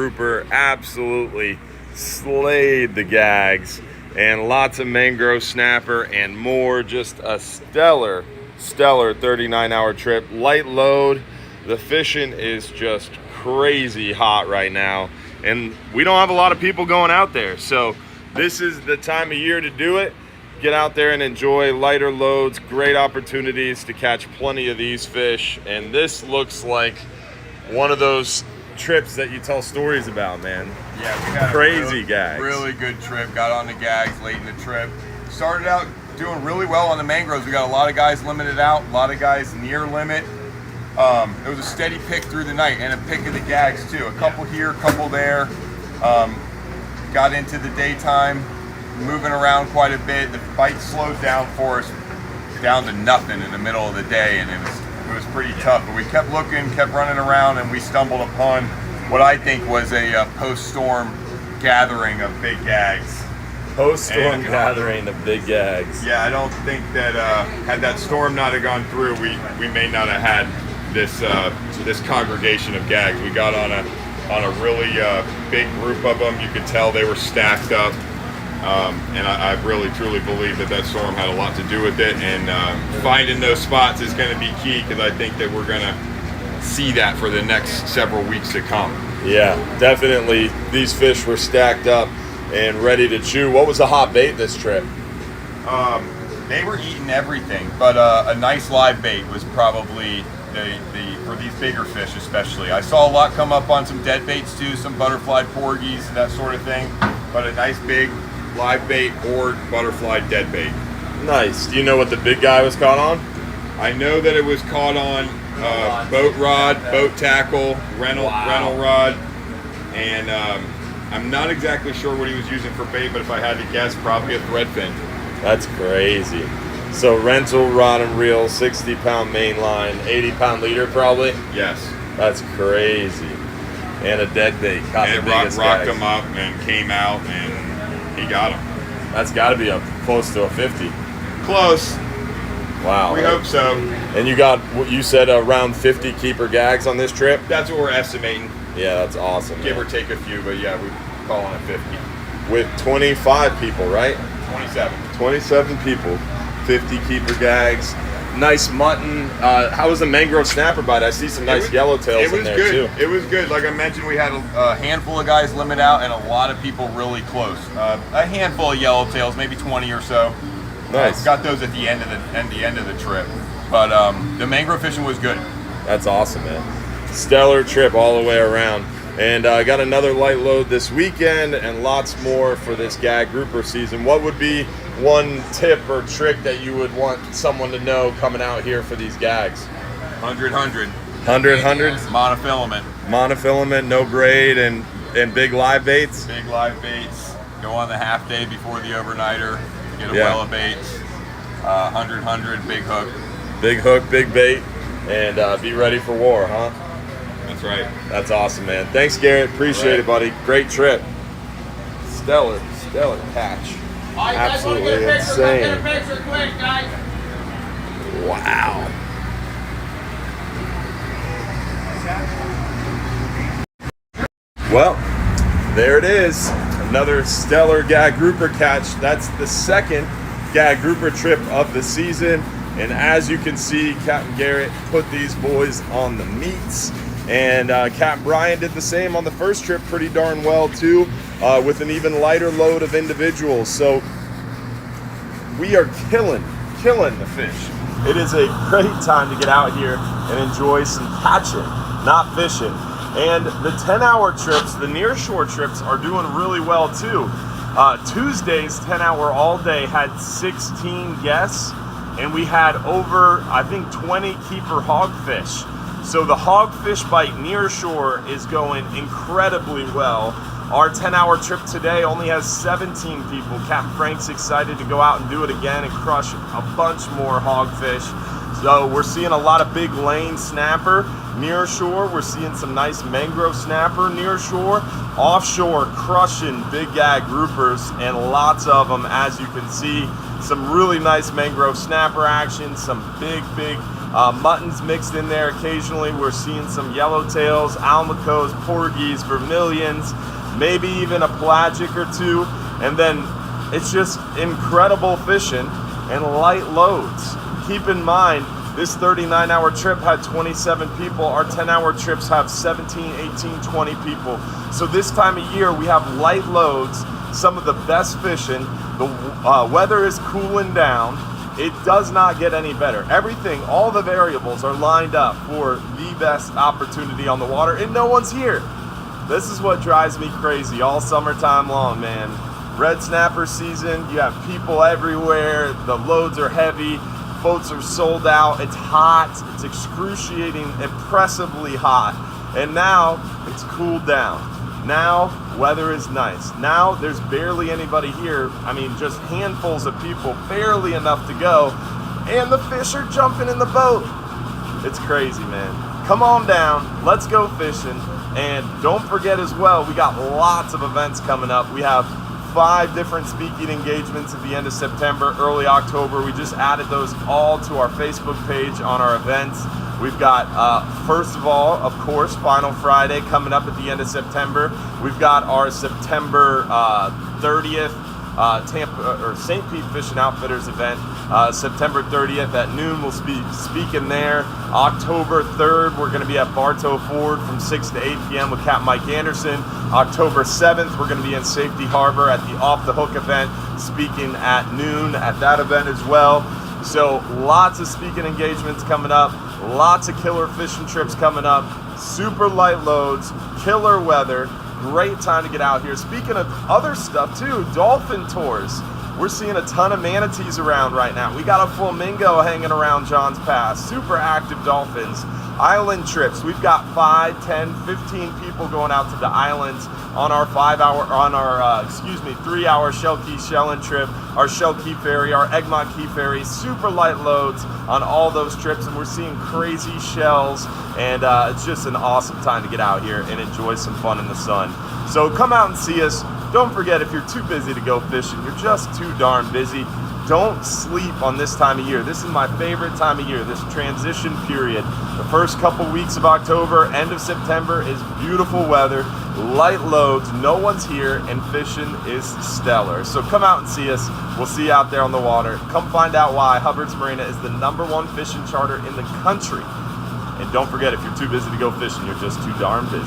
grouper absolutely slayed the gags, and lots of mangrove snapper and more. Just a stellar 39-hour trip. Light load. The fishing is just crazy hot right now, and we don't have a lot of people going out there, so this is the time of year to do it. Get out there and enjoy lighter loads. Great opportunities to catch plenty of these fish, and this looks like one of those trips that you tell stories about, man. Yeah, we had crazy gags. Really good trip. Got on the gags late in the trip. Started out doing really well on the mangroves. We got a lot of guys limited out, a lot of guys near limit. It was a steady pick through the night, and a pick of the gags too. A couple here, a couple there. Got into the daytime, moving around quite a bit. The bite slowed down for us down to nothing in the middle of the day, and it was pretty tough. But we kept looking, kept running around, and we stumbled upon what I think was a post-storm gathering of big gags. Post-storm gathering of big gags. Yeah, I don't think that had that storm not have gone through, we may not have had this congregation of gags. We got on a really big group of them. You could tell they were stacked up, and I really truly believe that storm had a lot to do with it. And finding those spots is going to be key, because I think that we're going to see that for the next several weeks to come. Yeah, definitely. These fish were stacked up and ready to chew. What was the hot bait this trip? They were eating everything, but a nice live bait was probably for these bigger fish especially. I saw a lot come up on some dead baits too, some butterfly porgies and that sort of thing, but a nice big live bait or butterfly dead bait. Nice. Do you know what the big guy was caught on? I know that it was caught on boat rod, boat tackle, rental rod, and I'm not exactly sure what he was using for bait, but if I had to guess, probably a threadfin. That's crazy. So rental rod and reel, 60-pound main line, 80-pound leader probably? Yes. That's crazy. And a dead bait. Caught and the biggest rocked guys. him up and came out, and he got him. That's got to be up close to a 50. Close. Wow. We hope so. And you got, what you said, around 50 keeper gags on this trip? That's what we're estimating. Yeah, that's awesome. Give or take a few, but yeah, we're calling it 50. With 25 people, right? 27 people, 50 keeper gags. Nice mutton. How was the mangrove snapper bite? I see some nice yellowtails in there too. It was good. Like I mentioned, we had a handful of guys limit out and a lot of people really close. A handful of yellowtails, maybe 20 or so. Nice. Got those at the end of the trip. But the mangrove fishing was good. That's awesome, man. Stellar trip all the way around. And I got another light load this weekend and lots more for this gag grouper season. What would be one tip or trick that you would want someone to know coming out here for these gags? 100. 100? Monofilament. Monofilament, no braid, and big live baits? Big live baits. Go on the half day before the overnighter. Get a well of baits. 100, big hook. Big hook, big bait, and be ready for war, huh? That's right. That's awesome, man. Thanks, Garrett. Appreciate it, buddy. Great trip. Stellar catch. All right, absolutely guys, insane. get a picture quick, guys. Wow. Well, there it is. Another stellar gag grouper catch. That's the second gag grouper trip of the season. And as you can see, Captain Garrett put these boys on the meats. And Captain Brian did the same on the first trip pretty darn well too, with an even lighter load of individuals. So we are killing the fish. It is a great time to get out here and enjoy some catching, not fishing. And the 10-hour trips, the nearshore trips, are doing really well too. Tuesday's 10-hour all day had 16 guests, and we had over, I think, 20 keeper hogfish. So the hogfish bite nearshore is going incredibly well. Our 10-hour trip today only has 17 people. Captain Frank's excited to go out and do it again and crush a bunch more hogfish. So we're seeing a lot of big lane snapper near shore. We're seeing some nice mangrove snapper near shore. Offshore, crushing big gag groupers, and lots of them, as you can see. Some really nice mangrove snapper action, some big Muttons mixed in there occasionally. We're seeing some yellowtails, almacos, porgies, vermilions, maybe even a pelagic or two. And then it's just incredible fishing and light loads. Keep in mind, this 39-hour trip had 27 people. Our 10-hour trips have 17, 18, 20 people. So this time of year, we have light loads, some of the best fishing. The weather is cooling down. It does not get any better. Everything, all the variables are lined up for the best opportunity on the water, and no one's here. This is what drives me crazy all summertime long, man. Red snapper season, you have people everywhere, the loads are heavy, boats are sold out, it's hot, it's excruciating, impressively hot. And now it's cooled down. Now weather is nice. Now there's barely anybody here. I mean, just handfuls of people, barely enough to go, and the fish are jumping in the boat. It's crazy, man. Come on down, let's go fishing. And don't forget as well, we got lots of events coming up. We have 5 different speaking engagements at the end of September, early October. We just added those all to our Facebook page on our events. We've got, first of all, of course, Final Friday coming up at the end of September. We've got our September 30th Tampa or St. Pete Fishing Outfitters event. September 30th at noon, we'll be speaking there. October 3rd, we're going to be at Bartow Ford from 6 to 8 p.m. with Captain Mike Anderson. October 7th, we're going to be in Safety Harbor at the Off the Hook event, speaking at noon at that event as well. So lots of speaking engagements coming up, lots of killer fishing trips coming up, super light loads, killer weather, great time to get out here. Speaking of other stuff too, dolphin tours. We're seeing a ton of manatees around right now. We got a flamingo hanging around John's Pass, super active dolphins. Island trips, we've got 5, 10, 15 people going out to the islands on our 3-hour Shell Key Shellin' trip, our Shell Key Ferry, our Egmont Key Ferry, super light loads on all those trips, and we're seeing crazy shells, and it's just an awesome time to get out here and enjoy some fun in the sun. So come out and see us. Don't forget, if you're too busy to go fishing, you're just too darn busy, don't sleep on this time of year. This is my favorite time of year, this transition period. The first couple weeks of October, end of September is beautiful weather, light loads, no one's here, and fishing is stellar. So come out and see us. We'll see you out there on the water. Come find out why Hubbard's Marina is the #1 fishing charter in the country. And don't forget, if you're too busy to go fishing, you're just too darn busy.